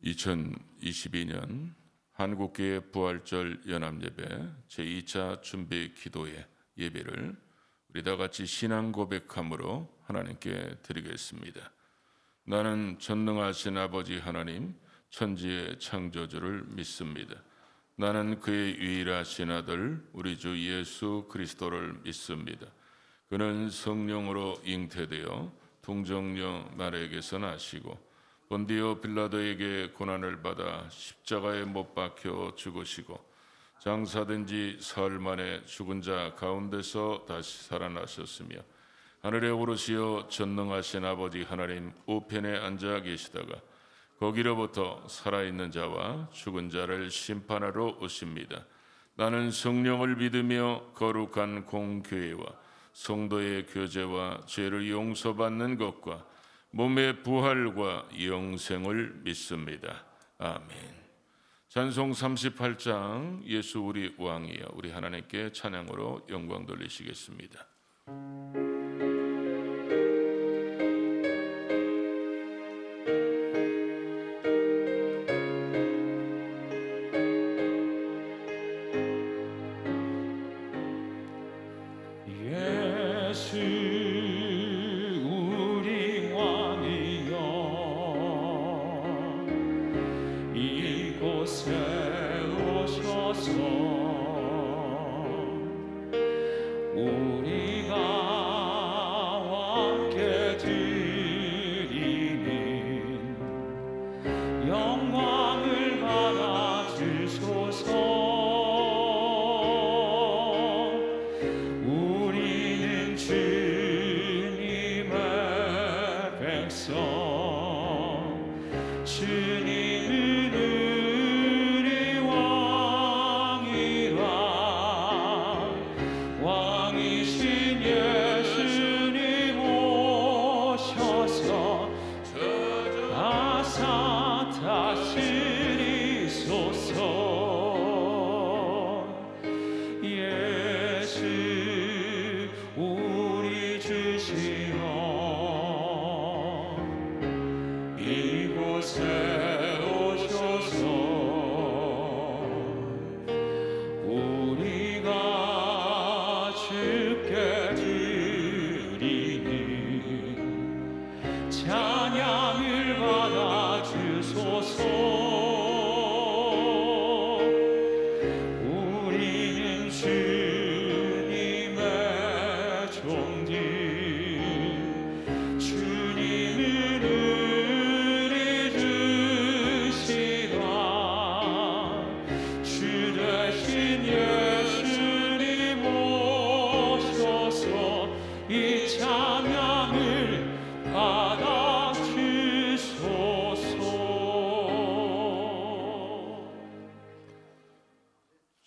2022년 한국교회 부활절 연합예배 제2차 준비 기도회 예배를 우리 다 같이 신앙 고백함으로 하나님께 드리겠습니다. 나는 전능하신 아버지 하나님 천지의 창조주를 믿습니다. 나는 그의 유일하신 아들 우리 주 예수 그리스도를 믿습니다. 그는 성령으로 잉태되어 동정녀 마리아에게서 나시고 본디오 빌라도에게 고난을 받아 십자가에 못 박혀 죽으시고 장사된 지 사흘 만에 죽은 자 가운데서 다시 살아나셨으며 하늘에 오르시어 전능하신 아버지 하나님 우편에 앉아 계시다가 거기로부터 살아있는 자와 죽은 자를 심판하러 오십니다. 나는 성령을 믿으며 거룩한 공교회와 성도의 교제와 죄를 용서받는 것과 몸의 부활과 영생을 믿습니다. 아멘. 찬송 38장 예수 우리 왕이여 우리 하나님께 찬양으로 영광 돌리시겠습니다.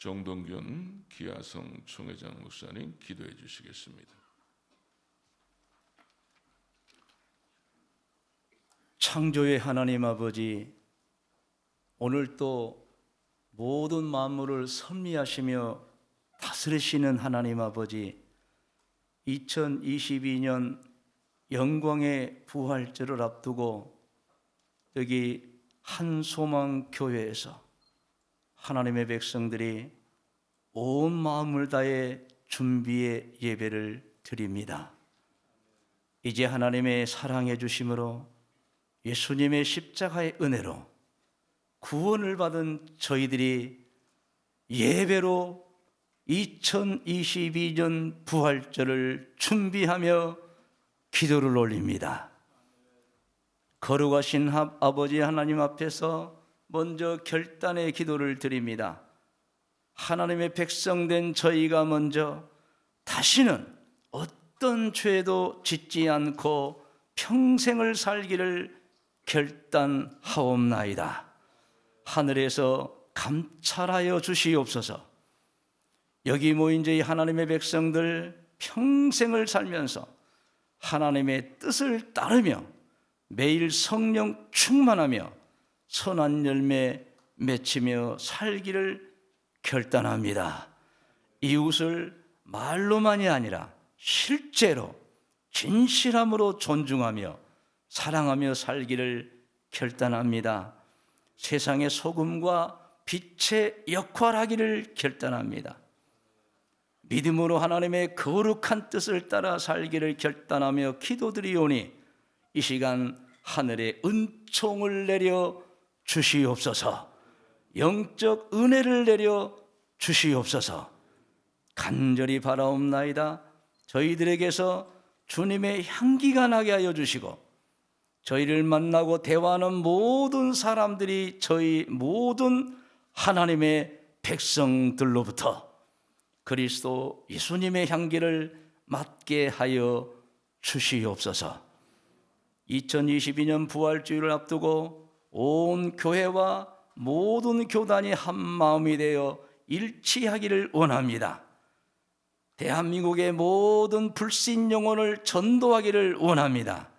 정동균 기아성 총회장 목사님 기도해 주시겠습니다. 창조의 하나님 아버지, 오늘 또 모든 만물을 섭리하시며 다스리시는 하나님 아버지, 2022년 영광의 부활절을 앞두고 여기 한소망교회에서 하나님의 백성들이 온 마음을 다해 준비의 예배를 드립니다. 이제 하나님의 사랑해 주심으로 예수님의 십자가의 은혜로 구원을 받은 저희들이 예배로 2022년 부활절을 준비하며 기도를 올립니다. 거룩하신 아버지 하나님 앞에서 먼저 결단의 기도를 드립니다. 하나님의 백성된 저희가 먼저 다시는 어떤 죄도 짓지 않고 평생을 살기를 결단하옵나이다. 하늘에서 감찰하여 주시옵소서. 여기 모인 저희 하나님의 백성들 평생을 살면서 하나님의 뜻을 따르며 매일 성령 충만하며 선한 열매 맺히며 살기를 결단합니다. 이웃을 말로만이 아니라 실제로 진실함으로 존중하며 사랑하며 살기를 결단합니다. 세상의 소금과 빛의 역할하기를 결단합니다. 믿음으로 하나님의 거룩한 뜻을 따라 살기를 결단하며 기도드리오니 이 시간 하늘의 은총을 내려 주시옵소서. 영적 은혜를 내려 주시옵소서. 간절히 바라옵나이다. 저희들에게서 주님의 향기가 나게 하여 주시고 저희를 만나고 대화하는 모든 사람들이 저희 모든 하나님의 백성들로부터 그리스도 예수님의 향기를 맡게 하여 주시옵소서. 2022년 부활주의를 앞두고 온 교회와 모든 교단이 한 마음이 되어 일치하기를 원합니다. 대한민국의 모든 불신 영혼을 전도하기를 원합니다.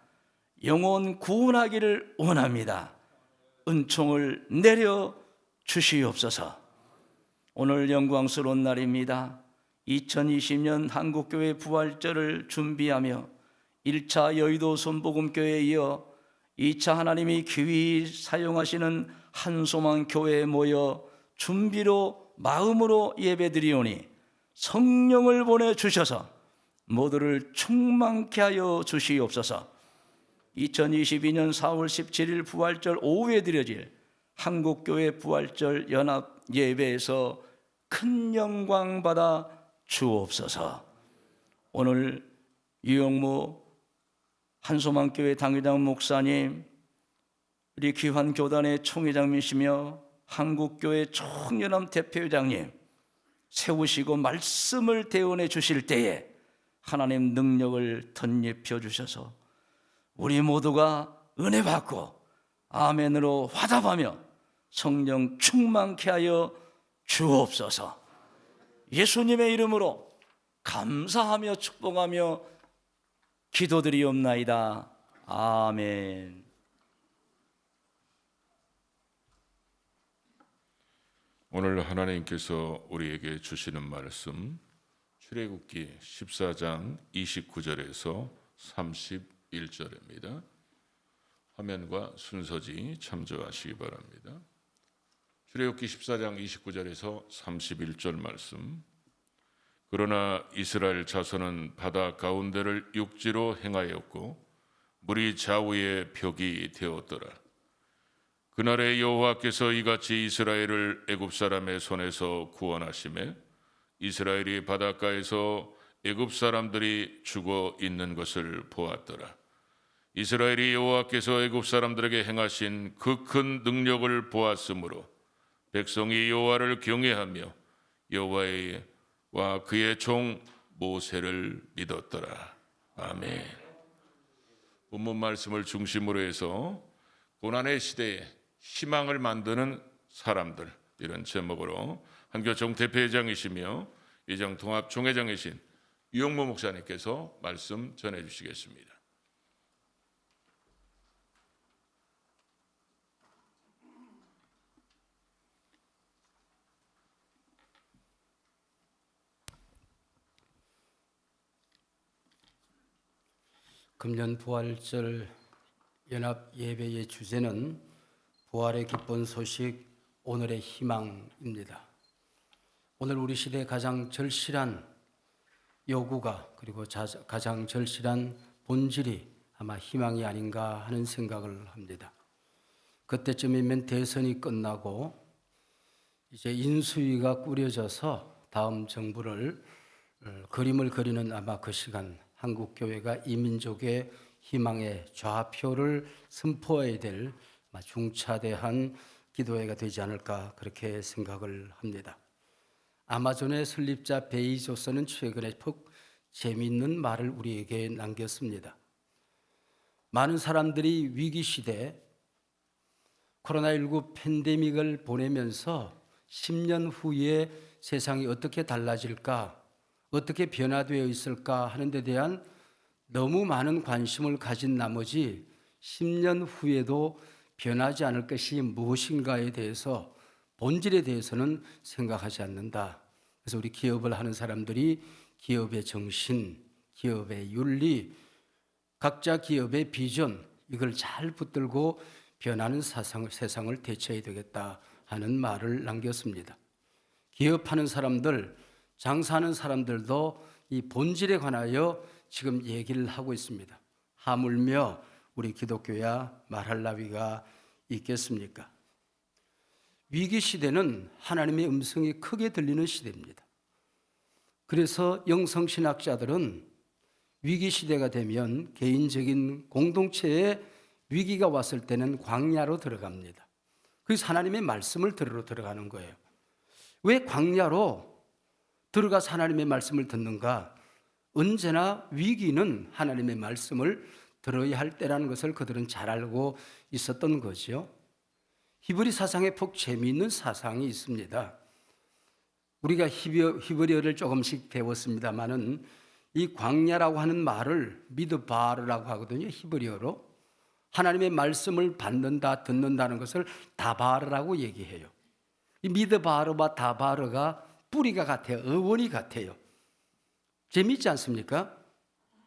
영혼 구원하기를 원합니다. 은총을 내려 주시옵소서. 오늘 영광스러운 날입니다. 2020년 한국교회 부활절을 준비하며 1차 여의도 손복음교회에 이어 2차 하나님이 귀히 사용하시는 한소망 교회에 모여 준비로 마음으로 예배드리오니 성령을 보내주셔서 모두를 충만케 하여 주시옵소서. 2022년 4월 17일 부활절 오후에 드려질 한국교회 부활절 연합 예배에서 큰 영광 받아 주옵소서. 오늘 유영무 한소망교회 당회장 목사님, 우리 귀환교단의 총회장이시며 한국교회 총연합 대표회장님 세우시고 말씀을 대언해 주실 때에 하나님 능력을 덧입혀 주셔서 우리 모두가 은혜 받고 아멘으로 화답하며 성령 충만케 하여 주옵소서. 예수님의 이름으로 감사하며 축복하며 기도드리옵나이다. 아멘. 오늘 하나님께서 우리에게 주시는 말씀 출애굽기 14장 29절에서 31절입니다. 화면과 순서지 참조하시기 바랍니다. 출애굽기 14장 29절에서 31절 말씀. 그러나 이스라엘 자손은 바다 가운데를 육지로 행하였고 물이 좌우에 벽이 되었더라. 그날에 여호와께서 이같이 이스라엘을 애굽 사람의 손에서 구원하시매 이스라엘이 바닷가에서 애굽 사람들이 죽어 있는 것을 보았더라. 이스라엘이 여호와께서 애굽 사람들에게 행하신 그 큰 능력을 보았으므로 백성이 여호와를 경외하며 여호와와 그의 종 모세를 믿었더라. 아멘. 본문 말씀을 중심으로 해서 고난의 시대에 희망을 만드는 사람들, 이런 제목으로 한교총 대표회장이시며 이정 통합 총회장이신 유영모 목사님께서 말씀 전해 주시겠습니다. 금년 부활절 연합 예배의 주제는 부활의 기쁜 소식, 오늘의 희망입니다. 오늘 우리 시대의 가장 절실한 요구가 그리고 가장 절실한 본질이 아마 희망이 아닌가 하는 생각을 합니다. 그때쯤이면 대선이 끝나고 이제 인수위가 꾸려져서 다음 정부를 그림을 그리는 아마 그 시간, 한국교회가 이민족의 희망의 좌표를 선포해야 될 중차대한 기도회가 되지 않을까 그렇게 생각을 합니다. 아마존의 설립자 베이조스는 최근에 재미있는 말을 우리에게 남겼습니다. 많은 사람들이 위기시대 코로나19 팬데믹을 보내면서 10년 후에 세상이 어떻게 달라질까, 어떻게 변화되어 있을까 하는 데 대한 너무 많은 관심을 가진 나머지 10년 후에도 변하지 않을 것이 무엇인가에 대해서, 본질에 대해서는 생각하지 않는다. 그래서 우리 기업을 하는 사람들이 기업의 정신, 기업의 윤리, 각자 기업의 비전, 이걸 잘 붙들고 변하는 세상을 대처해야 되겠다 하는 말을 남겼습니다. 기업하는 사람들, 장사하는 사람들도 이 본질에 관하여 지금 얘기를 하고 있습니다. 하물며 우리 기독교야 말할 나위가 있겠습니까? 위기 시대는 하나님의 음성이 크게 들리는 시대입니다. 그래서 영성신학자들은 위기 시대가 되면 개인적인 공동체에 위기가 왔을 때는 광야로 들어갑니다. 그래서 하나님의 말씀을 들으러 들어가는 거예요. 왜 광야로 들어가서 하나님의 말씀을 듣는가? 언제나 위기는 하나님의 말씀을 들어야 할 때라는 것을 그들은 잘 알고 있었던 거죠. 히브리 사상에 푹 재미있는 사상이 있습니다. 우리가 히브리어를 조금씩 배웠습니다마는 이 광야라고 하는 말을 미드바르라고 하거든요. 히브리어로 하나님의 말씀을 받는다, 듣는다는 것을 다바르라고 얘기해요. 이 미드바르와 다바르가 뿌리가 같아요. 어원이 같아요. 재미있지 않습니까?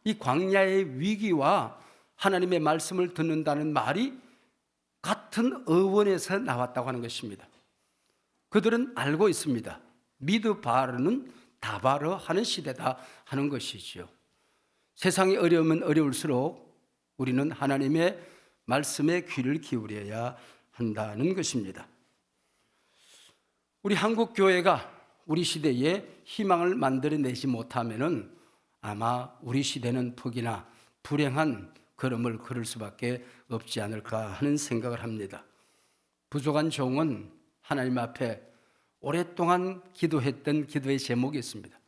이 광야의 위기와 하나님의 말씀을 듣는다는 말이 같은 어원에서 나왔다고 하는 것입니다. 그들은 알고 있습니다. 미드바르는 다바르 하는 시대다 하는 것이죠. 세상이 어려우면 어려울수록 우리는 하나님의 말씀에 귀를 기울여야 한다는 것입니다. 우리 한국 교회가 우리 시대에 희망을 만들어내지 못하면은 아마 우리 시대는 퍽이나 불행한 걸음을 걸을 수밖에 없지 않을까 하는 생각을 합니다. 부족한 종은 하나님 앞에 오랫동안 기도했던 기도의 제목이 있습니다.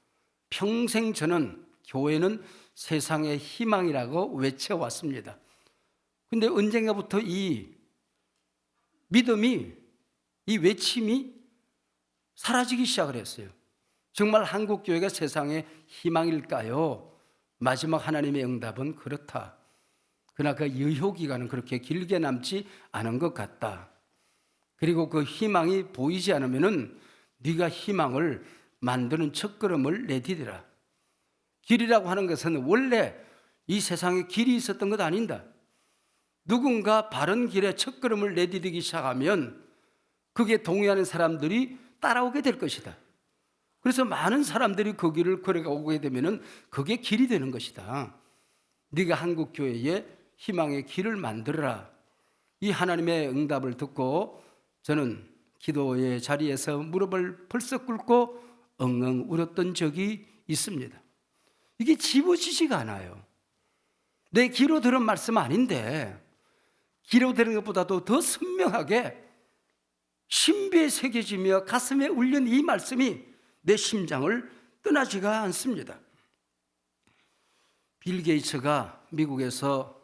평생 저는 교회는 세상의 희망이라고 외쳐왔습니다. 근데 언젠가부터 이 믿음이, 이 외침이 사라지기 시작을 했어요. 정말 한국교회가 세상의 희망일까요? 마지막 하나님의 응답은 그렇다. 그러나 그 유효기간은 그렇게 길게 남지 않은 것 같다. 그리고 그 희망이 보이지 않으면은 네가 희망을 만드는 첫걸음을 내디디라. 길이라고 하는 것은 원래 이 세상에 길이 있었던 것 아닌다. 누군가 바른 길에 첫걸음을 내디디기 시작하면 그게 동의하는 사람들이 따라오게 될 것이다. 그래서 많은 사람들이 그 길을 걸어가게 되면은 그게 길이 되는 것이다. 네가 한국 교회에 희망의 길을 만들어라. 이 하나님의 응답을 듣고 저는 기도의 자리에서 무릎을 벌썩 꿇고 엉엉 울었던 적이 있습니다. 이게 집어지지가 않아요. 내 귀로 들은 말씀 아닌데 귀로 들은 것보다도 더 선명하게 신비에 새겨지며 가슴에 울린 이 말씀이 내 심장을 떠나지가 않습니다. 빌 게이츠가 미국에서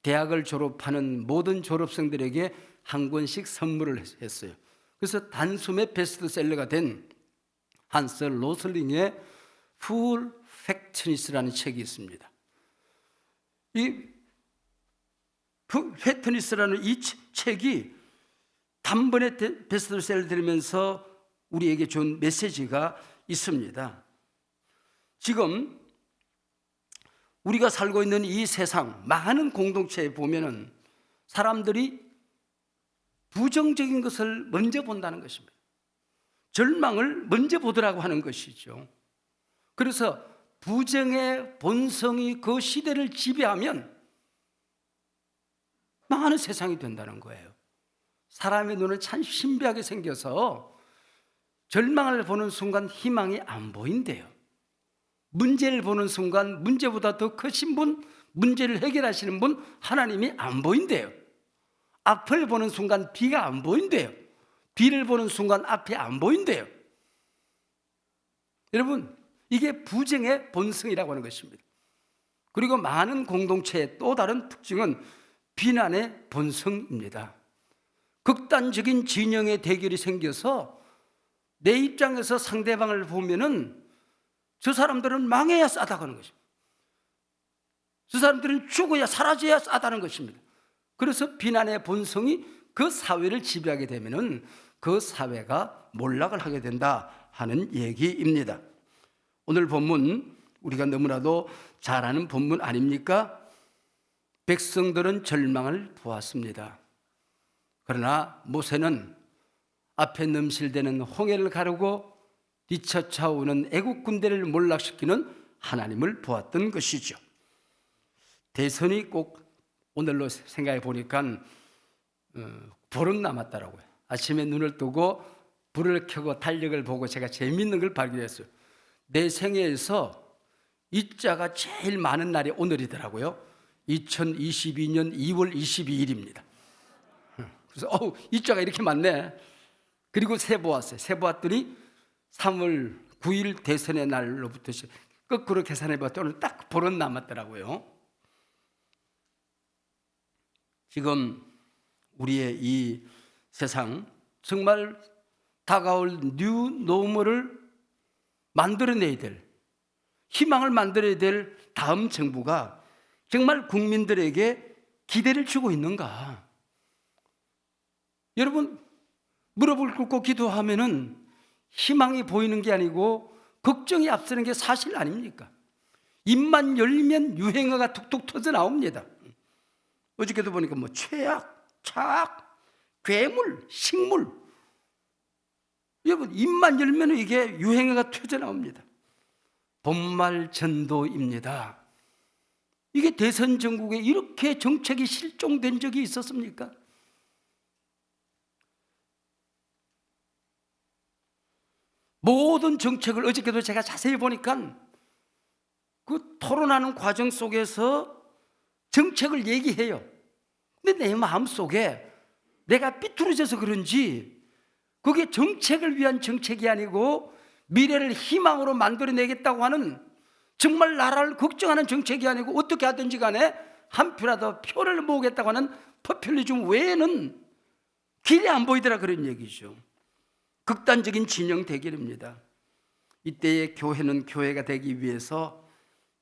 대학을 졸업하는 모든 졸업생들에게 한 권씩 선물을 했어요. 그래서 단숨에 베스트셀러가 된 한스 로슬링의 Full Fatness라는 책이 있습니다. 이 Fatness라는 이 책이 단번에 베스트셀러 되면서 우리에게 준 메시지가 있습니다. 지금 우리가 살고 있는 이 세상 많은 공동체에 보면은 사람들이 부정적인 것을 먼저 본다는 것입니다. 절망을 먼저 보더라고 하는 것이죠. 그래서 부정의 본성이 그 시대를 지배하면 망하는 세상이 된다는 거예요. 사람의 눈은 참 신비하게 생겨서 절망을 보는 순간 희망이 안 보인대요. 문제를 보는 순간 문제보다 더 크신 분, 문제를 해결하시는 분 하나님이 안 보인대요. 앞을 보는 순간 뒤가 안 보인대요. 뒤를 보는 순간 앞이 안 보인대요. 여러분, 이게 부정의 본성이라고 하는 것입니다. 그리고 많은 공동체의 또 다른 특징은 비난의 본성입니다. 극단적인 진영의 대결이 생겨서 내 입장에서 상대방을 보면은 저 사람들은 망해야 싸다고 하는 것입니다. 저 사람들은 죽어야 사라져야 싸다는 것입니다. 그래서 비난의 본성이 그 사회를 지배하게 되면은 그 사회가 몰락을 하게 된다 하는 얘기입니다. 오늘 본문 우리가 너무나도 잘 아는 본문 아닙니까? 백성들은 절망을 보았습니다. 그러나 모세는 앞에 넘실대는 홍해를 가르고 뒤쫓아오는 애국 군대를 몰락시키는 하나님을 보았던 것이죠. 대선이 꼭 오늘로 생각해 보니까 불은 남았더라고요. 아침에 눈을 뜨고 불을 켜고 달력을 보고 제가 재미있는 걸 발견했어요. 내 생애에서 이자가 제일 많은 날이 오늘이더라고요. 2022년 2월 22일입니다. 그래서 이자가 이렇게 많네. 그리고 세보았어요. 세보았더니 3월 9일 대선의 날로부터 거꾸로 계산해봤더니 오늘 딱 보름 남았더라고요. 지금 우리의 이 세상 정말 다가올 뉴 노멀을 만들어내야 될, 희망을 만들어야 될 다음 정부가 정말 국민들에게 기대를 주고 있는가? 여러분, 무릎을 꿇고 기도하면은 희망이 보이는 게 아니고 걱정이 앞서는 게 사실 아닙니까? 입만 열면 유행어가 툭툭 터져 나옵니다. 어저께도 보니까 뭐 최악, 차악, 괴물, 식물. 여러분, 입만 열면 이게 유행어가 터져 나옵니다. 본말 전도입니다. 이게 대선 전국에 이렇게 정책이 실종된 적이 있었습니까? 모든 정책을 어저께도 제가 자세히 보니까 그 토론하는 과정 속에서 정책을 얘기해요. 근데 내 마음속에 내가 삐뚤어져서 그런지 그게 정책을 위한 정책이 아니고 미래를 희망으로 만들어내겠다고 하는, 정말 나라를 걱정하는 정책이 아니고 어떻게 하든지 간에 한 표라도 표를 모으겠다고 하는 포퓰리즘 외에는 길이 안 보이더라, 그런 얘기죠. 극단적인 진영 대결입니다. 이때의 교회는 교회가 되기 위해서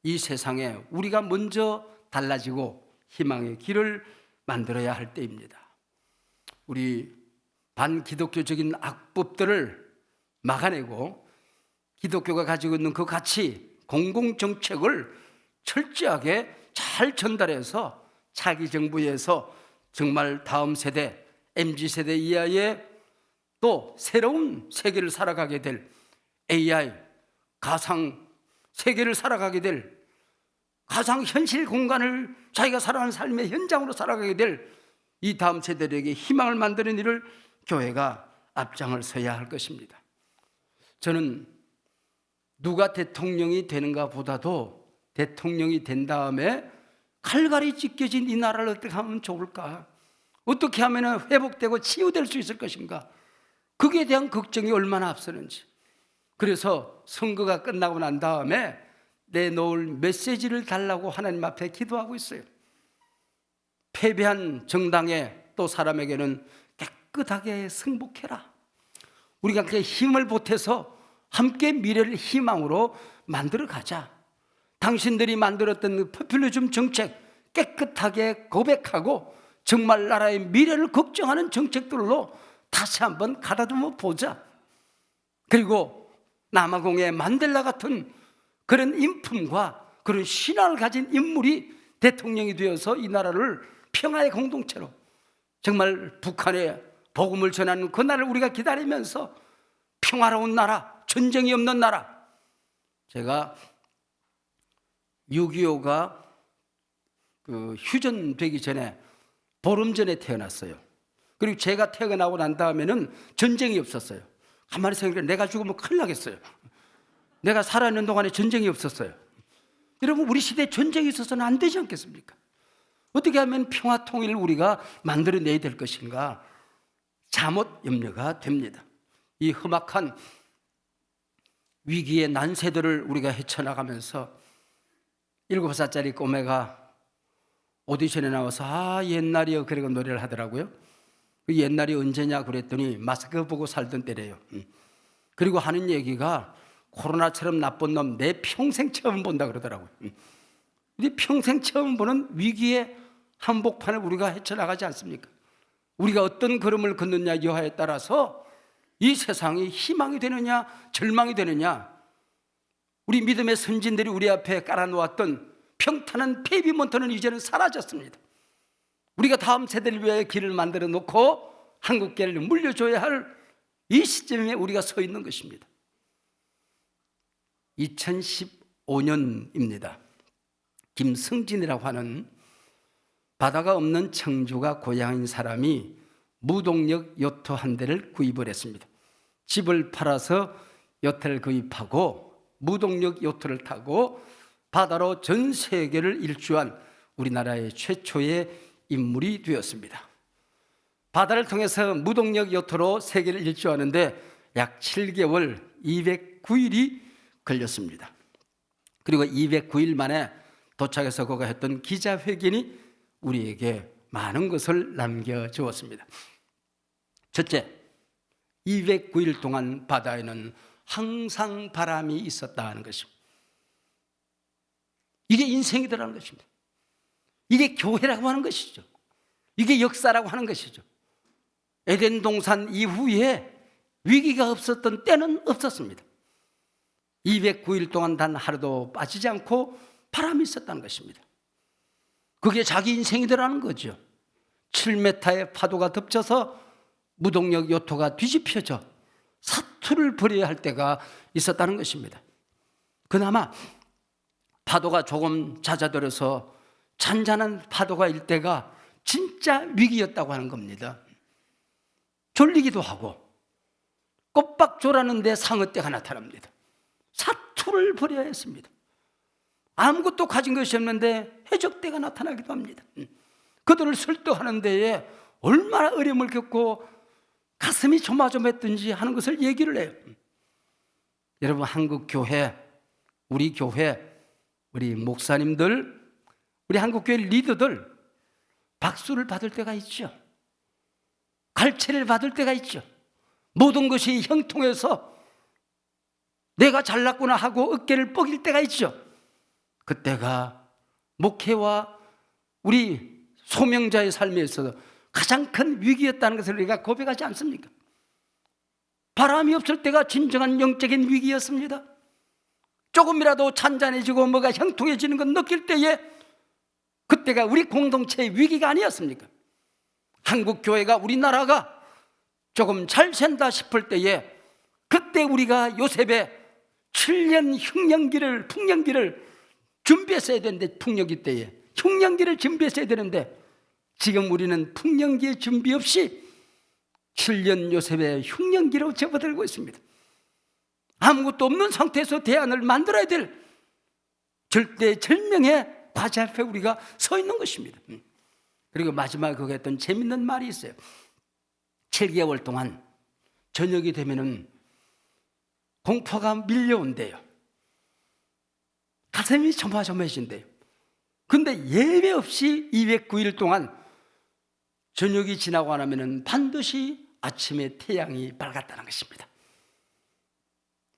이 세상에 우리가 먼저 달라지고 희망의 길을 만들어야 할 때입니다. 우리 반기독교적인 악법들을 막아내고 기독교가 가지고 있는 그 가치, 공공정책을 철저하게 잘 전달해서 차기 정부에서 정말 다음 세대, MZ세대 이하의 또 새로운 세계를 살아가게 될 AI, 가상 세계를 살아가게 될, 가상현실 공간을 자기가 살아가는 삶의 현장으로 살아가게 될 이 다음 세대들에게 희망을 만드는 일을 교회가 앞장을 서야 할 것입니다. 저는 누가 대통령이 되는가 보다도 대통령이 된 다음에 칼갈이 찢겨진 이 나라를 어떻게 하면 좋을까? 어떻게 하면 회복되고 치유될 수 있을 것인가? 거기에 대한 걱정이 얼마나 앞서는지. 그래서 선거가 끝나고 난 다음에 내놓을 메시지를 달라고 하나님 앞에 기도하고 있어요. 패배한 정당에 또 사람에게는 깨끗하게 승복해라. 우리가 그 힘을 보태서 함께 미래를 희망으로 만들어 가자. 당신들이 만들었던 그 포퓰리즘 정책 깨끗하게 고백하고 정말 나라의 미래를 걱정하는 정책들로 다시 한번 가다듬어 보자. 그리고 남아공의 만델라 같은 그런 인품과 그런 신화를 가진 인물이 대통령이 되어서 이 나라를 평화의 공동체로, 정말 북한에 복음을 전하는 그 날을 우리가 기다리면서 평화로운 나라, 전쟁이 없는 나라. 제가 6.25가 휴전되기 전에 보름 전에 태어났어요. 그리고 제가 태어나고 난 다음에는 전쟁이 없었어요. 가만히 생각해, 내가 죽으면 큰일 나겠어요. 내가 살아있는 동안에 전쟁이 없었어요. 여러분, 우리 시대에 전쟁이 있어서는 안 되지 않겠습니까? 어떻게 하면 평화 통일을 우리가 만들어내야 될 것인가? 잠옷 염려가 됩니다. 이 험악한 위기의 난세들을 우리가 헤쳐나가면서 7살짜리 꼬매가 오디션에 나와서 옛날이요 그러고 노래를 하더라고요. 그 옛날이 언제냐 그랬더니 마스크 보고 살던 때래요. 그리고 하는 얘기가 코로나처럼 나쁜 놈 내 평생 처음 본다 그러더라고요. 우리 평생 처음 보는 위기의 한복판을 우리가 헤쳐나가지 않습니까? 우리가 어떤 걸음을 걷느냐 여하에 따라서 이 세상이 희망이 되느냐 절망이 되느냐, 우리 믿음의 선진들이 우리 앞에 깔아놓았던 평탄한 페이비먼트는 이제는 사라졌습니다. 우리가 다음 세대를 위해 길을 만들어 놓고 한국교회를 물려줘야 할 이 시점에 우리가 서 있는 것입니다. 2015년입니다. 김승진이라고 하는 바다가 없는 청주가 고향인 사람이 무동력 요트 한 대를 구입을 했습니다. 집을 팔아서 요트를 구입하고 무동력 요트를 타고 바다로 전 세계를 일주한 우리나라의 최초의 인물이 되었습니다. 바다를 통해서 무동력 요트로 세계를 일주하는데 약 7개월 209일이 걸렸습니다. 그리고 209일 만에 도착해서 그가 했던 기자회견이 우리에게 많은 것을 남겨주었습니다. 첫째, 209일 동안 바다에는 항상 바람이 있었다는 것입니다. 이게 인생이더라는 것입니다. 이게 교회라고 하는 것이죠. 이게 역사라고 하는 것이죠. 에덴 동산 이후에 위기가 없었던 때는 없었습니다. 209일 동안 단 하루도 빠지지 않고 바람이 있었다는 것입니다. 그게 자기 인생이더라는 거죠. 7m의 파도가 덮쳐서 무동력 요트가 뒤집혀져 사투를 벌여야 할 때가 있었다는 것입니다. 그나마 파도가 조금 잦아들어서 잔잔한 파도가 일 때가 진짜 위기였다고 하는 겁니다. 졸리기도 하고 꽃박 졸았는데 상어떼가 나타납니다. 사투를 벌여야 했습니다. 아무것도 가진 것이 없는데 해적떼가 나타나기도 합니다. 그들을 설득하는 데에 얼마나 어려움을 겪고 가슴이 조마조마했던지 하는 것을 얘기를 해요. 여러분, 한국 교회, 우리 목사님들, 우리 한국교회 리더들 박수를 받을 때가 있죠. 갈채를 받을 때가 있죠. 모든 것이 형통해서 내가 잘났구나 하고 어깨를 뻐길 때가 있죠. 그때가 목회와 우리 소명자의 삶에 있어서 가장 큰 위기였다는 것을 우리가 고백하지 않습니까? 바람이 없을 때가 진정한 영적인 위기였습니다. 조금이라도 잔잔해지고 뭐가 형통해지는 것 느낄 때에 그때가 우리 공동체의 위기가 아니었습니까? 한국교회가 우리나라가 조금 잘 산다 싶을 때에 그때 우리가 요셉의 7년 풍년기를 준비했어야 되는데, 풍년기 때에 흉년기를 준비했어야 되는데 지금 우리는 풍년기의 준비 없이 7년 요셉의 흉년기로 접어들고 있습니다. 아무것도 없는 상태에서 대안을 만들어야 될 절대절명의 과제 앞에 우리가 서 있는 것입니다. 그리고 마지막에 거기 했던 재밌는 말이 있어요. 7개월 동안 저녁이 되면은 공포가 밀려온대요. 가슴이 조마조마해진대요. 근데 예외 없이 209일 동안 저녁이 지나고 나면은 반드시 아침에 태양이 밝았다는 것입니다.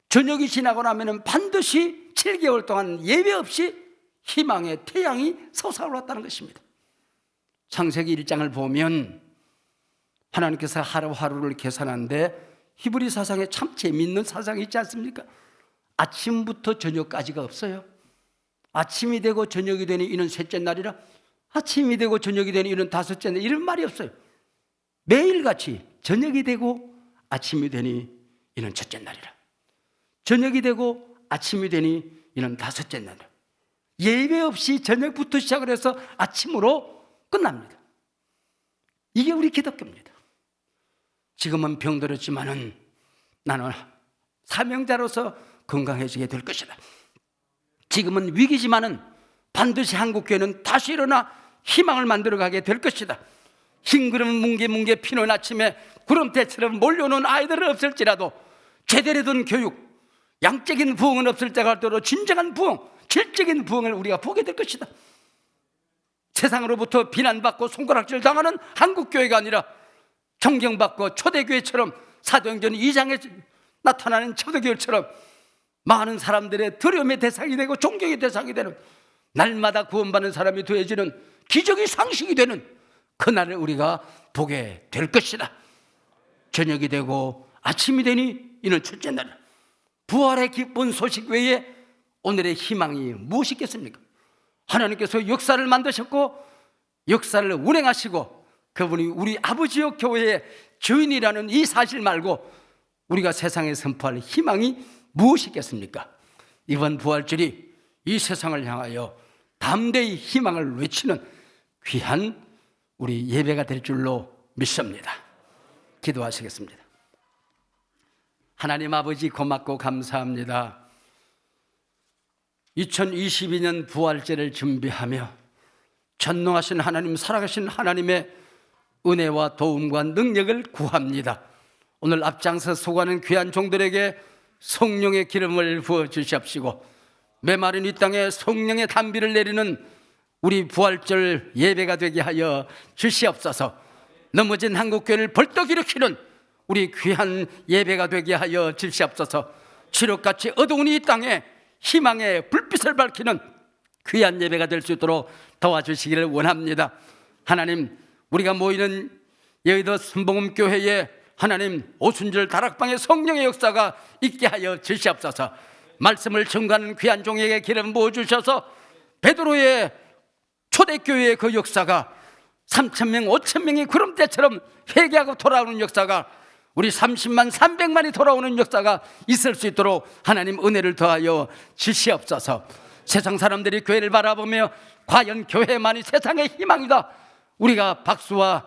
저녁이 지나고 나면은 반드시 7개월 동안 예외 없이 희망의 태양이 솟아올랐다는 것입니다. 창세기 1장을 보면 하나님께서 하루하루를 계산하는데 히브리 사상에 참 재미있는 사상이 있지 않습니까? 아침부터 저녁까지가 없어요. 아침이 되고 저녁이 되니 이는 셋째 날이라, 아침이 되고 저녁이 되니 이는 다섯째 날, 이런 말이 없어요. 매일같이 저녁이 되고 아침이 되니 이는 첫째 날이라, 저녁이 되고 아침이 되니 이는 다섯째 날이라. 예외 없이 저녁부터 시작을 해서 아침으로 끝납니다. 이게 우리 기독교입니다. 지금은 병들었지만은 나는 사명자로서 건강해지게 될 것이다. 지금은 위기지만은 반드시 한국교회는 다시 일어나 희망을 만들어가게 될 것이다. 흰구름 뭉게뭉게 피는 아침에 구름대처럼 몰려오는 아이들은 없을지라도 제대로 된 교육, 양적인 부흥은 없을지라도 진정한 부흥, 질적인 부흥을 우리가 보게 될 것이다. 세상으로부터 비난받고 손가락질 당하는 한국교회가 아니라 존경받고 초대교회처럼 사도행전 2장에 나타나는 초대교회처럼 많은 사람들의 두려움의 대상이 되고 존경의 대상이 되는, 날마다 구원받는 사람이 되어지는 기적이 상식이 되는 그날을 우리가 보게 될 것이다. 저녁이 되고 아침이 되니 이는 첫째 날. 부활의 기쁜 소식 외에 오늘의 희망이 무엇이 있겠습니까? 하나님께서 역사를 만드셨고 역사를 운행하시고 그분이 우리 아버지요 교회의 주인이라는 이 사실 말고 우리가 세상에 선포할 희망이 무엇이겠습니까? 이번 부활절이 이 세상을 향하여 담대히 희망을 외치는 귀한 우리 예배가 될 줄로 믿습니다. 기도하시겠습니다. 하나님 아버지 고맙고 감사합니다. 2022년 부활절을 준비하며 전능하신 하나님, 살아계신 하나님의 은혜와 도움과 능력을 구합니다. 오늘 앞장서 수고하는 귀한 종들에게 성령의 기름을 부어 주시옵시고 메마른 이 땅에 성령의 단비를 내리는 우리 부활절 예배가 되게 하여 주시옵소서. 넘어진 한국교회를 벌떡 일으키는 우리 귀한 예배가 되게 하여 주시옵소서. 칠흑같이 어두운 이 땅에 희망의 불빛을 밝히는 귀한 예배가 될 수 있도록 도와주시기를 원합니다. 하나님, 우리가 모이는 여의도 순복음교회에 하나님 오순절 다락방의 성령의 역사가 있게 하여 주시옵소서. 말씀을 증거하는 귀한 종에게 기름 부어주셔서 베드로의 초대교회의 그 역사가 3,000명, 5,000명이 구름대처럼 회개하고 돌아오는 역사가 우리 30만, 300만이 돌아오는 역사가 있을 수 있도록 하나님 은혜를 더하여 주시옵소서. 세상 사람들이 교회를 바라보며 과연 교회만이 세상의 희망이다, 우리가 박수와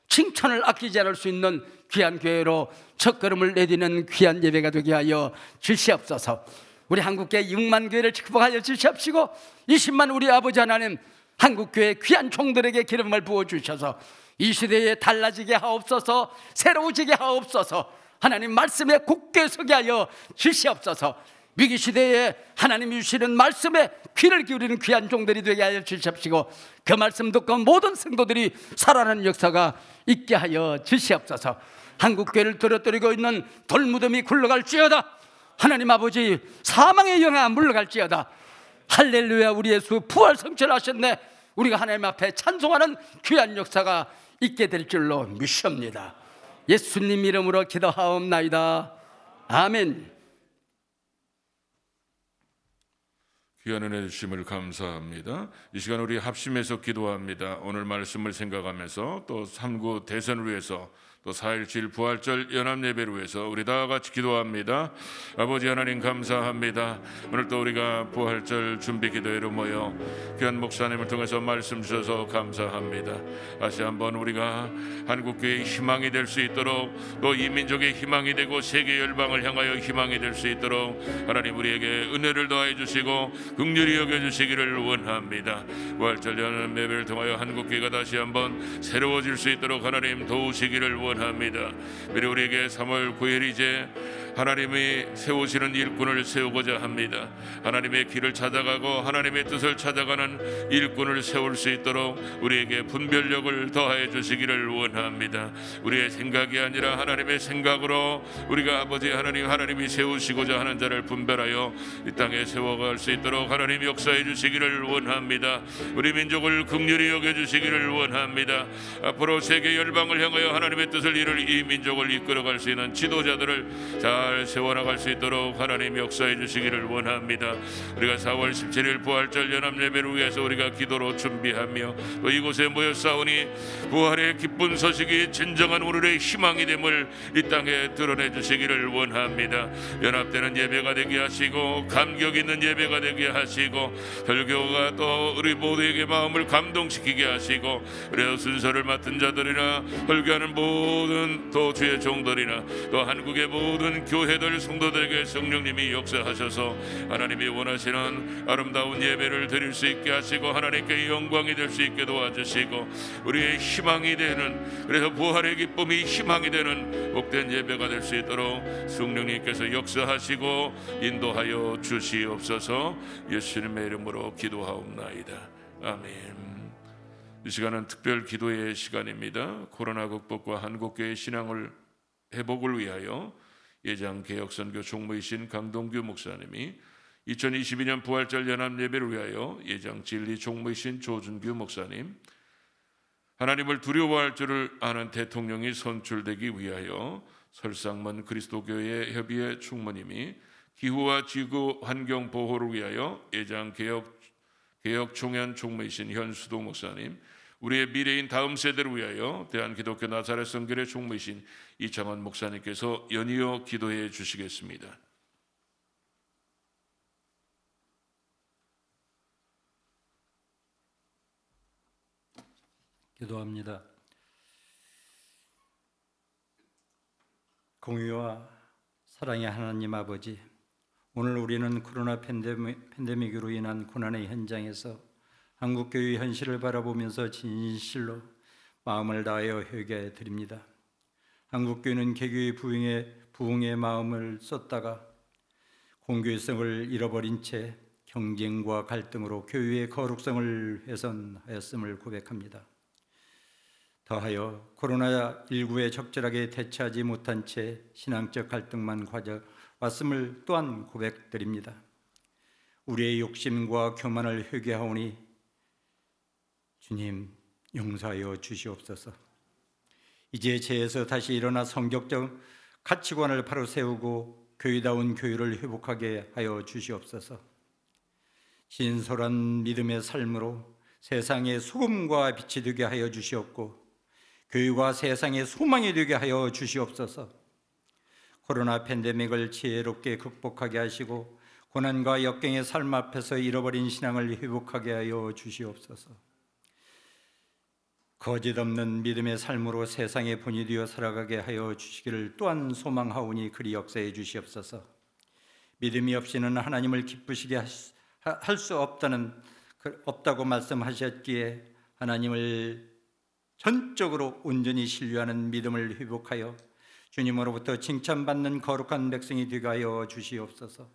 칭찬을 아끼지 않을 수 있는 귀한 교회로 첫걸음을 내디는 귀한 예배가 되게 하여 주시옵소서. 우리 한국교회 6만 교회를 축복하여 주시옵시고 20만 우리 아버지 하나님 한국교회 귀한 종들에게 기름을 부어주셔서 이 시대에 달라지게 하옵소서. 새로워지게 하옵소서. 하나님 말씀에 굳게 서게 하여 주시옵소서. 위기시대에 하나님이 주시는 말씀에 귀를 기울이는 귀한 종들이 되게 하여 주시옵시고 그 말씀 듣고 모든 성도들이 살아나는 역사가 있게 하여 주시옵소서. 한국교회를 떨어뜨리고 있는 돌무덤이 굴러갈지어다. 하나님 아버지 사망의 영아 물러갈지어다. 할렐루야, 우리 예수 부활 성취하셨네. 우리가 하나님 앞에 찬송하는 귀한 역사가 있게 될 줄로 믿습니다. 예수님 이름으로 기도하옵나이다. 아멘. 귀한 은혜 주심을 감사합니다. 이 시간 우리 합심해서 기도합니다. 오늘 말씀을 생각하면서 또 3구 대선을 위해서 또 4.17 부활절 연합예배를 위해서 우리 다 같이 기도합니다. 아버지 하나님 감사합니다. 오늘 또 우리가 부활절 준비 기도회로 모여 귀한 목사님을 통해서 말씀 주셔서 감사합니다. 다시 한번 우리가 한국교회의 희망이 될 수 있도록 또 이 민족의 희망이 되고 세계 열방을 향하여 희망이 될 수 있도록 하나님 우리에게 은혜를 더해 주시고 긍휼히 여겨 주시기를 원합니다. 부활절 연합예배를 통하여 한국교회가 다시 한번 새로워질 수 있도록 하나님 도우시기를 원합니다. 미리 우리에게 3월 9일 이제 하나님이 세우시는 일꾼을 세우고자 합니다. 하나님의 길을 찾아가고 하나님의 뜻을 찾아가는 일꾼을 세울 수 있도록 우리에게 분별력을 더하여 주시기를 원합니다. 우리의 생각이 아니라 하나님의 생각으로 우리가 아버지 하나님, 하나님이 세우시고자 하는 자를 분별하여 이 땅에 세워갈 수 있도록 하나님 역사해 주시기를 원합니다. 우리 민족을 긍휼히 여겨 주시기를 원합니다. 앞으로 세계 열방을 향하여 하나님의 뜻을 이룰 이 민족을 이끌어갈 수 있는 지도자들을 잘 세워나갈 수 있도록 하나님 역사해 주시기를 원합니다. 우리가 4월 17일 부활절 연합예배를 위해서 우리가 기도로 준비하며 또 이곳에 모여 싸우니 부활의 기쁜 소식이 진정한 우리의 희망이 됨을 이 땅에 드러내 주시기를 원합니다. 연합되는 예배가 되게 하시고 감격 있는 예배가 되게 하시고 설교가 또 우리 모두에게 마음을 감동시키게 하시고 그래서 순서를 맡은 자들이나 설교하는 모든 또 주의 종들이나 또 한국의 모든 교회들 성도들에게 성령님이 역사하셔서 하나님이 원하시는 아름다운 예배를 드릴 수 있게 하시고 하나님께 영광이 될 수 있게 도와주시고 우리의 희망이 되는, 그래서 부활의 기쁨이 희망이 되는 복된 예배가 될 수 있도록 성령님께서 역사하시고 인도하여 주시옵소서. 예수님의 이름으로 기도하옵나이다. 아멘. 이 시간은 특별 기도의 시간입니다. 코로나 극복과 한국교회 신앙을 회복을 위하여 예장개혁선교 총무이신 강동규 목사님이 2022년 부활절 연합예배를 위하여 예장 진리 총무이신 조준규 목사님, 하나님을 두려워할 줄을 아는 대통령이 선출되기 위하여 설상문 그리스도교회 협의회 총무님이 기후와 지구 환경 보호를 위하여 예장 개혁 총연 총무이신 현수도 목사님, 우리의 미래인 다음 세대를 위하여 대한기독교 나사렛 성결의 총무이신 이창원 목사님께서 연이어 기도해 주시겠습니다. 기도합니다. 공의와 사랑의 하나님 아버지, 오늘 우리는 코로나 팬데믹으로 인한 고난의 현장에서 한국교회의 현실을 바라보면서 진실로 마음을 다하여 회개해 드립니다. 한국교회는 개교의 부흥의 마음을 쏟다가 공교회성을 잃어버린 채 경쟁과 갈등으로 교회의 거룩성을 훼손하였음을 고백합니다. 더하여 코로나19에 적절하게 대처하지 못한 채 신앙적 갈등만 가져왔음을 또한 고백드립니다. 우리의 욕심과 교만을 회개하오니 주님 용서하여 주시옵소서. 이제 죄에서 다시 일어나 성격적 가치관을 바로 세우고 교회다운 교회를 회복하게 하여 주시옵소서. 진솔한 믿음의 삶으로 세상의 소금과 빛이 되게 하여 주시옵고 교회가 세상의 소망이 되게 하여 주시옵소서. 코로나 팬데믹을 지혜롭게 극복하게 하시고 고난과 역경의 삶 앞에서 잃어버린 신앙을 회복하게 하여 주시옵소서. 거짓 없는 믿음의 삶으로 세상의 본이 되어 살아가게 하여 주시기를 또한 소망하오니 그리 역사해 주시옵소서. 믿음이 없이는 하나님을 기쁘시게 할 수 없다고 말씀하셨기에 하나님을 전적으로 온전히 신뢰하는 믿음을 회복하여 주님으로부터 칭찬받는 거룩한 백성이 되게 하여 주시옵소서.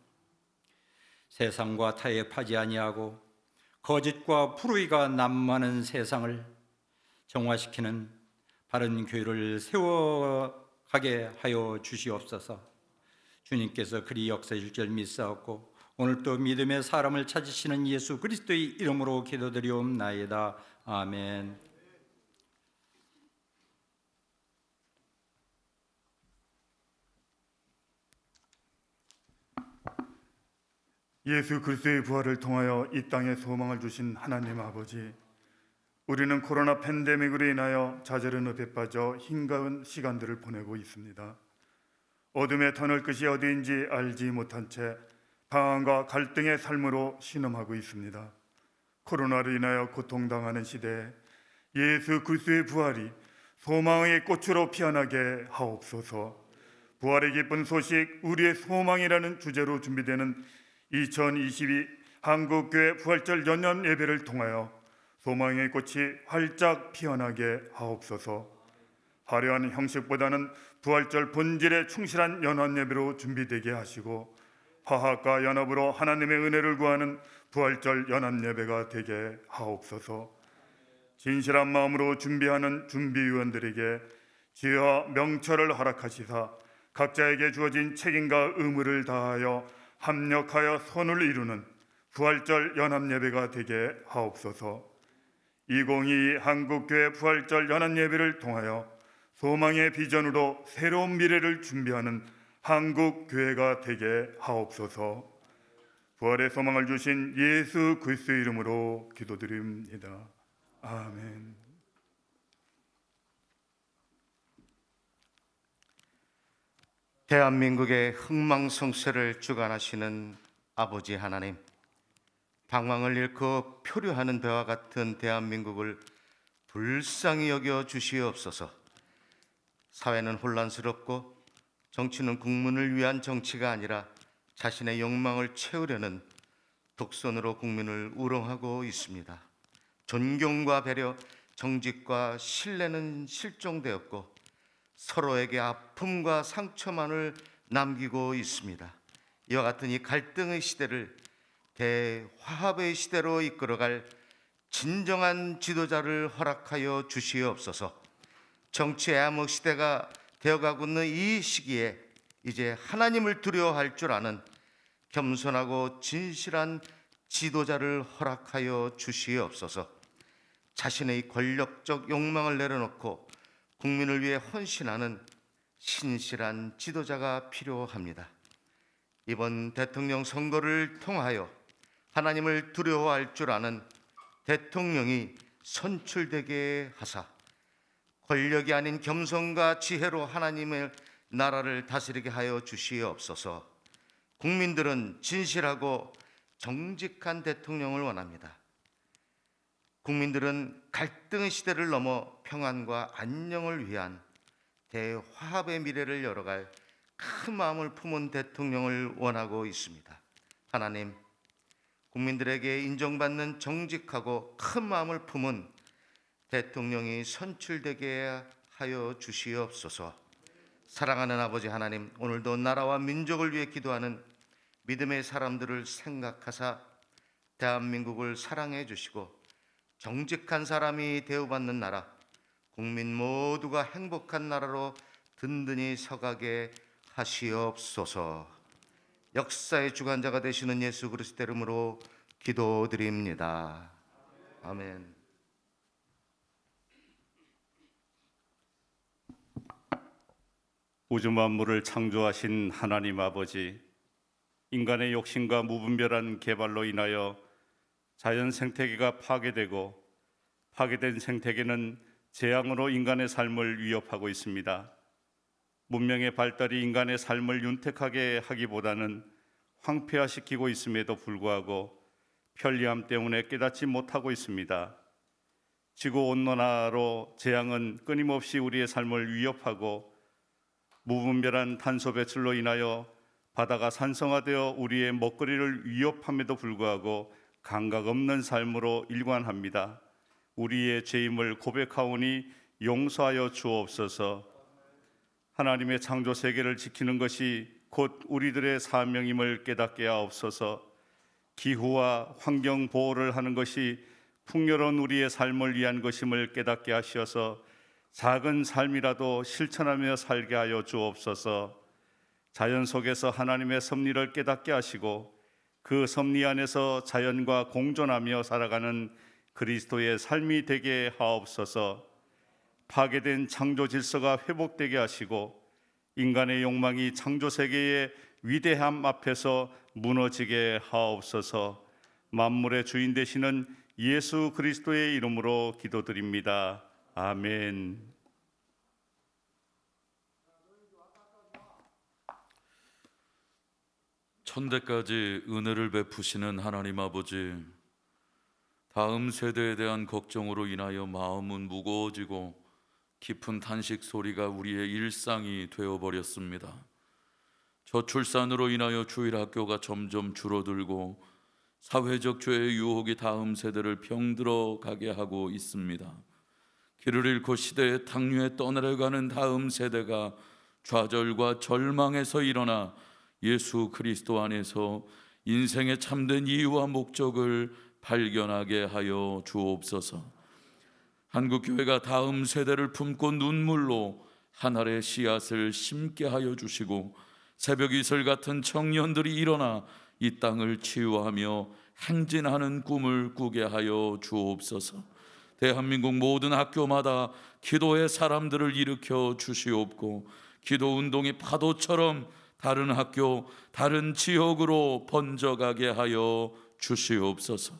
세상과 타협하지 아니하고 거짓과 불의가 난무하는 세상을 정화시키는 바른 교회를 세워가게 하여 주시옵소서. 주님께서 그리 역사하실 줄 믿사옵고 오늘 또 믿음의 사람을 찾으시는 예수 그리스도의 이름으로 기도드리옵나이다. 아멘. 예수 그리스도의 부활을 통하여 이 땅에 소망을 주신 하나님 아버지, 우리는 코로나 팬데믹으로 인하여 좌절한 늪에 빠져 힘겨운 시간들을 보내고 있습니다. 어둠의 터널 끝이 어디인지 알지 못한 채 방황과 갈등의 삶으로 신음하고 있습니다. 코로나로 인하여 고통당하는 시대에 예수 그리스도의 부활이 소망의 꽃으로 피어나게 하옵소서. 부활의 기쁜 소식, 우리의 소망이라는 주제로 준비되는 2022 한국교회 부활절 연합 예배를 통하여 소망의 꽃이 활짝 피어나게 하옵소서. 화려한 형식보다는 부활절 본질에 충실한 연합 예배로 준비되게 하시고 화합과 연합으로 하나님의 은혜를 구하는 부활절 연합 예배가 되게 하옵소서. 진실한 마음으로 준비하는 준비위원들에게 지혜와 명철을 허락하시사 각자에게 주어진 책임과 의무를 다하여 합력하여 선을 이루는 부활절 연합예배가 되게 하옵소서. 2022 한국교회 부활절 연합예배를 통하여 소망의 비전으로 새로운 미래를 준비하는 한국교회가 되게 하옵소서. 부활의 소망을 주신 예수 그리스도의 이름으로 기도드립니다. 아멘. 대한민국의 흥망성쇠를 주관하시는 아버지 하나님, 방황을 잃고 표류하는 배와 같은 대한민국을 불쌍히 여겨 주시옵소서. 사회는 혼란스럽고 정치는 국민을 위한 정치가 아니라 자신의 욕망을 채우려는 독선으로 국민을 우롱하고 있습니다. 존경과 배려, 정직과 신뢰는 실종되었고 서로에게 아픔과 상처만을 남기고 있습니다. 이와 같은 이 갈등의 시대를 대화합의 시대로 이끌어갈 진정한 지도자를 허락하여 주시옵소서. 정치의 암흑 시대가 되어가고 있는 이 시기에 이제 하나님을 두려워할 줄 아는 겸손하고 진실한 지도자를 허락하여 주시옵소서. 자신의 권력적 욕망을 내려놓고 국민을 위해 헌신하는 신실한 지도자가 필요합니다. 이번 대통령 선거를 통하여 하나님을 두려워할 줄 아는 대통령이 선출되게 하사 권력이 아닌 겸손과 지혜로 하나님의 나라를 다스리게 하여 주시옵소서. 국민들은 진실하고 정직한 대통령을 원합니다. 국민들은 갈등의 시대를 넘어 평안과 안녕을 위한 대화합의 미래를 열어갈 큰 마음을 품은 대통령을 원하고 있습니다. 하나님, 국민들에게 인정받는 정직하고 큰 마음을 품은 대통령이 선출되게 하여 주시옵소서. 사랑하는 아버지 하나님, 오늘도 나라와 민족을 위해 기도하는 믿음의 사람들을 생각하사 대한민국을 사랑해 주시고 정직한 사람이 대우받는 나라, 국민 모두가 행복한 나라로 든든히 서가게 하시옵소서. 역사의 주관자가 되시는 예수 그리스도 이름으로 기도드립니다. 아멘. 우주 만물을 창조하신 하나님 아버지, 인간의 욕심과 무분별한 개발로 인하여 자연 생태계가 파괴되고 파괴된 생태계는 재앙으로 인간의 삶을 위협하고 있습니다. 문명의 발달이 인간의 삶을 윤택하게 하기보다는 황폐화시키고 있음에도 불구하고 편리함 때문에 깨닫지 못하고 있습니다. 지구온난화로 재앙은 끊임없이 우리의 삶을 위협하고 무분별한 탄소 배출로 인하여 바다가 산성화되어 우리의 먹거리를 위협함에도 불구하고 감각 없는 삶으로 일관합니다. 우리의 죄임을 고백하오니 용서하여 주옵소서. 하나님의 창조 세계를 지키는 것이 곧 우리들의 사명임을 깨닫게 하옵소서. 기후와 환경 보호를 하는 것이 풍요로운 우리의 삶을 위한 것임을 깨닫게 하시어서 작은 삶이라도 실천하며 살게 하여 주옵소서. 자연 속에서 하나님의 섭리를 깨닫게 하시고 그 섭리 안에서 자연과 공존하며 살아가는 그리스도의 삶이 되게 하옵소서. 파괴된 창조 질서가 회복되게 하시고 인간의 욕망이 창조 세계의 위대함 앞에서 무너지게 하옵소서. 만물의 주인 되시는 예수 그리스도의 이름으로 기도드립니다. 아멘. 천대까지 은혜를 베푸시는 하나님 아버지, 다음 세대에 대한 걱정으로 인하여 마음은 무거워지고 깊은 탄식 소리가 우리의 일상이 되어버렸습니다. 저출산으로 인하여 주일학교가 점점 줄어들고 사회적 죄의 유혹이 다음 세대를 병들어 가게 하고 있습니다. 길을 잃고 시대의 탕류에 떠내려가는 다음 세대가 좌절과 절망에서 일어나 예수 그리스도 안에서 인생의 참된 이유와 목적을 발견하게 하여 주옵소서. 한국교회가 다음 세대를 품고 눈물로 한 알의 씨앗을 심게 하여 주시고 새벽 이슬 같은 청년들이 일어나 이 땅을 치유하며 행진하는 꿈을 꾸게 하여 주옵소서. 대한민국 모든 학교마다 기도의 사람들을 일으켜 주시옵고 기도 운동이 파도처럼 다른 학교, 다른 지역으로 번져가게 하여 주시옵소서.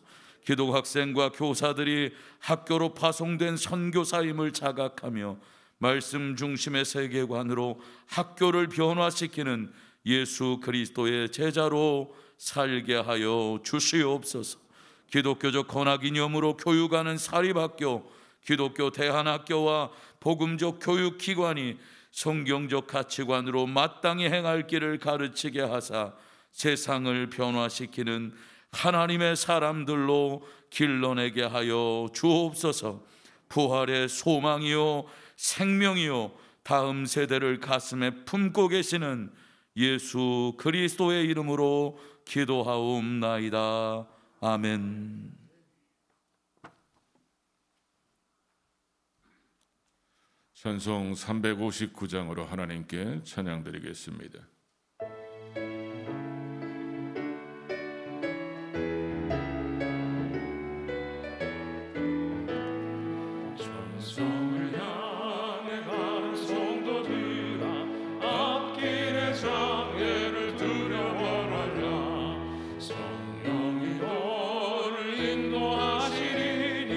기독 학생과 교사들이 학교로 파송된 선교사임을 자각하며 말씀 중심의 세계관으로 학교를 변화시키는 예수 그리스도의 제자로 살게 하여 주시옵소서. 기독교적 권학 이념으로 교육하는 사립학교, 기독교 대안학교와 복음적 교육기관이 성경적 가치관으로 마땅히 행할 길을 가르치게 하사 세상을 변화시키는 하나님의 사람들로 길러내게 하여 주옵소서. 부활의 소망이요 생명이요 다음 세대를 가슴에 품고 계시는 예수 그리스도의 이름으로 기도하옵나이다. 아멘. 찬송 359장으로 하나님께 찬양드리겠습니다. 천성을 향해 가는 성도들아, 앞길의 장애를 두려워하라. 성령이 너를 인도하시리니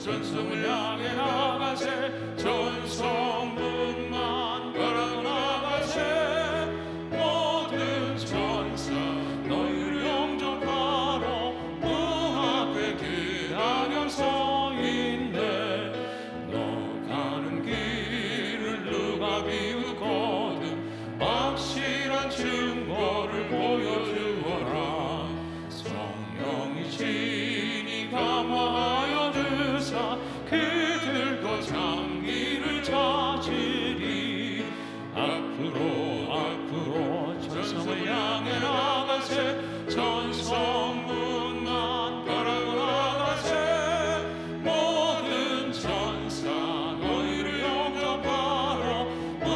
전성을 향해 나가세 전성문만 바라고 나가세 모든 천사 너희를 영접하러 문 앞에 기다려 서 있네 너 가는 길을 누가 비우거든 확실한 증거를 보여주어라 성령이 진이 감화하여 주사 그들도 장기를 찾으리 앞으로 전성을 향해 나가세 전성문만 바라고 나가세 모든 천사 너희를 영접하러 문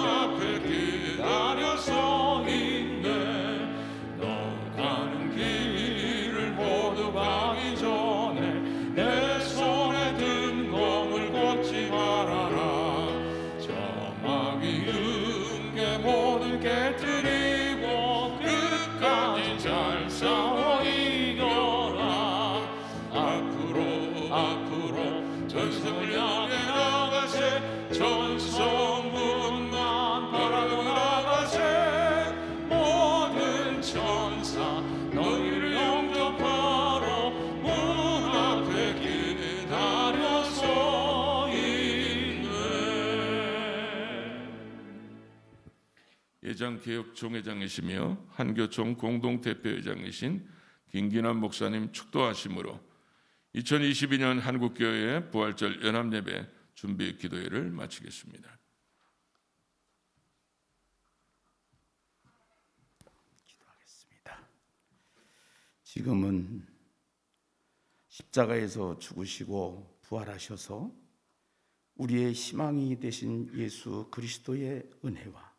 앞에 기다려 서 있네 너 가는 길을 모두 가기 전에 내 손에 든 검을 꽂지 말아라 저 마귀 은계 모두 깨뜨리고 끝까지 잘 싸워 이겨라 앞으로 전성을 향해 나가세 전성문만 바라고 나가세 모든 천사 너희를 영접하러 문 앞에 기다려 서 있네. 예장개혁 총회장이시며 한교총 공동대표회장이신 김기남 목사님 축도하심으로 2022년 한국교회 부활절 연합예배 준비 기도회를 마치겠습니다. 지금은 십자가에서 죽으시고 부활하셔서 우리의 희망이 되신 예수 그리스도의 은혜와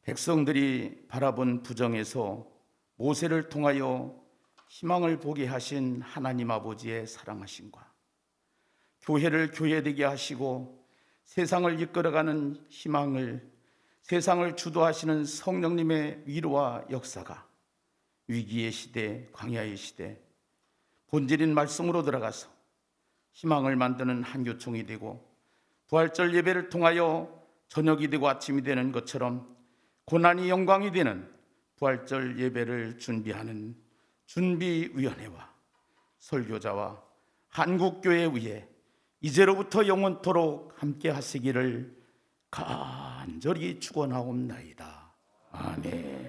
백성들이 바라본 부정에서 모세를 통하여 희망을 보게 하신 하나님 아버지의 사랑하심과 교회를 교회되게 하시고 세상을 이끌어가는 희망을 세상을 주도하시는 성령님의 위로와 역사가 위기의 시대, 광야의 시대 본질인 말씀으로 들어가서 희망을 만드는 한교총이 되고 부활절 예배를 통하여 저녁이 되고 아침이 되는 것처럼 고난이 영광이 되는 부활절 예배를 준비하는 준비위원회와 설교자와 한국교회 위에 이제로부터 영원토록 함께 하시기를 간절히 축원하옵나이다. 아멘.